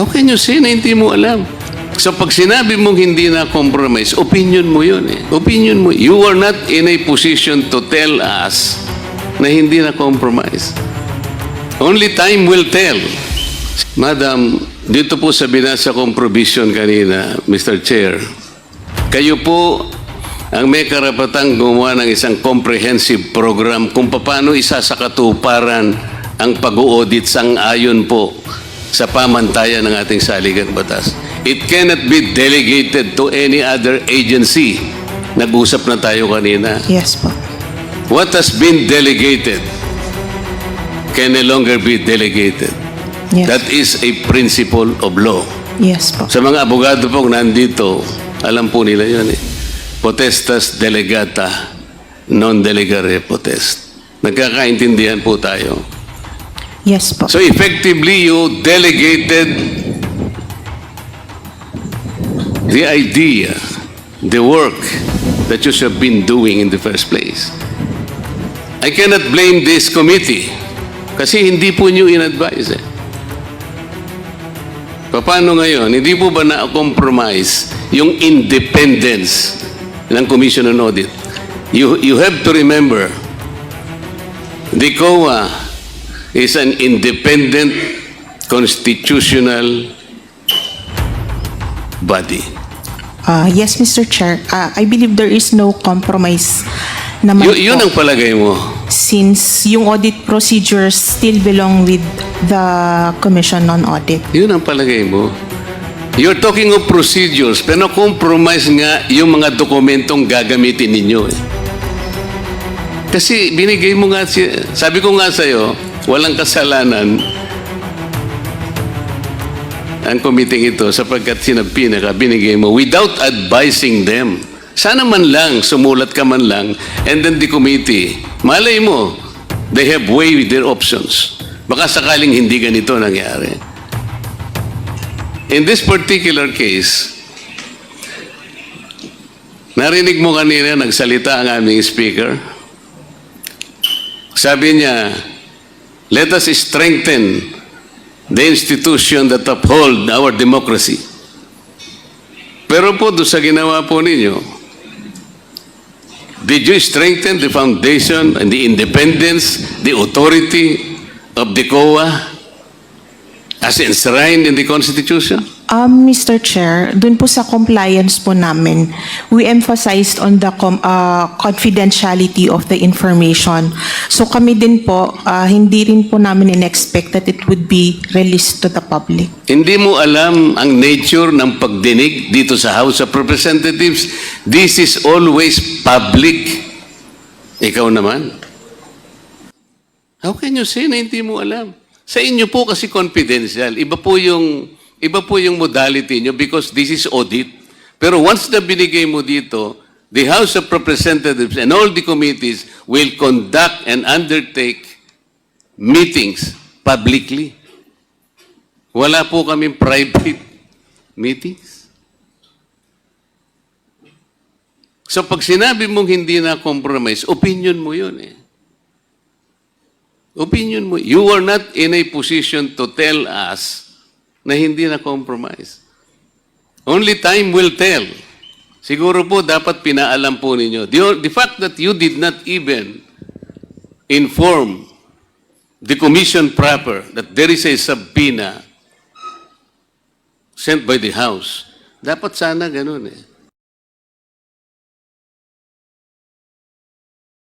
How can you say na hindi mo alam? So pag sinabi mong hindi na compromise, opinion mo yun eh. Opinion mo. You are not in a position to tell us na hindi na compromise. Only time will tell. Madam, dito po sa binasa kong provision kanina, Mr. Chair, kayo po ang may karapatang gumawa ng isang comprehensive program kung paano isasakatuparan ang pag-audit sang-ayon po sa pamantayan ng ating saligang batas. It cannot be delegated to any other agency. Nag-usap na tayo kanina. Yes po. What has been delegated can no longer be delegated. Yes. That is a principle of law. Yes po. Sa mga abogado pong nandito, alam po nila yun eh. Potestas delegata, non delegare potest. Nagkakaintindihan po tayo. Yes po. So effectively, you delegated the idea, the work that you should have been doing in the first place. I cannot blame this committee kasi hindi po nyo in-advise eh. Paano ngayon? Hindi po ba na-compromise yung independence ng Commission on Audit? You have to remember, the COA is an independent constitutional body. Yes, Mr. Chair. I believe there is no compromise naman Yun po, ang palagay mo. since yung audit procedures still belong with the Commission on Audit. Yun ang palagay mo. You're talking of procedures, pero compromise nga yung mga dokumentong gagamitin ninyo. Eh. Kasi binigay mo nga, sabi ko nga sa'yo, walang kasalanan ang committee ito sapagkat binigay mo without advising them. Sana man lang, sumulat ka man lang, and then the committee, malay mo, they have weighed their options. Baka sakaling hindi ganito nangyari. In this particular case, narinig mo kanina, nagsalita ang aming speaker. Sabi niya, let us strengthen the institution that uphold our democracy. Pero po, doon sa ginawa po ninyo, did you strengthen the foundation and the independence, the authority of the COA as enshrined in the Constitution? Mr. Chair, dun po sa compliance po namin, we emphasized on the confidentiality of the information. So kami din po, hindi rin po namin in-expect that it would be released to the public. Hindi mo alam ang nature ng pagdinig dito sa House of Representatives. This is always public. Ikaw naman. How can you say na hindi mo alam? Sa inyo po kasi confidential. Iba po yung modality nyo because this is audit. Pero once na binigay mo dito, the House of Representatives and all the committees will conduct and undertake meetings publicly. Wala po kaming private meetings. So pag sinabi mong hindi na compromise, opinion mo yun eh. Opinion mo. You are not in a position to tell us na hindi na compromise. Only time will tell. Siguro po dapat pinaalam po ninyo. The fact that you did not even inform the commission proper that there is a subpoena sent by the House, dapat sana ganun eh.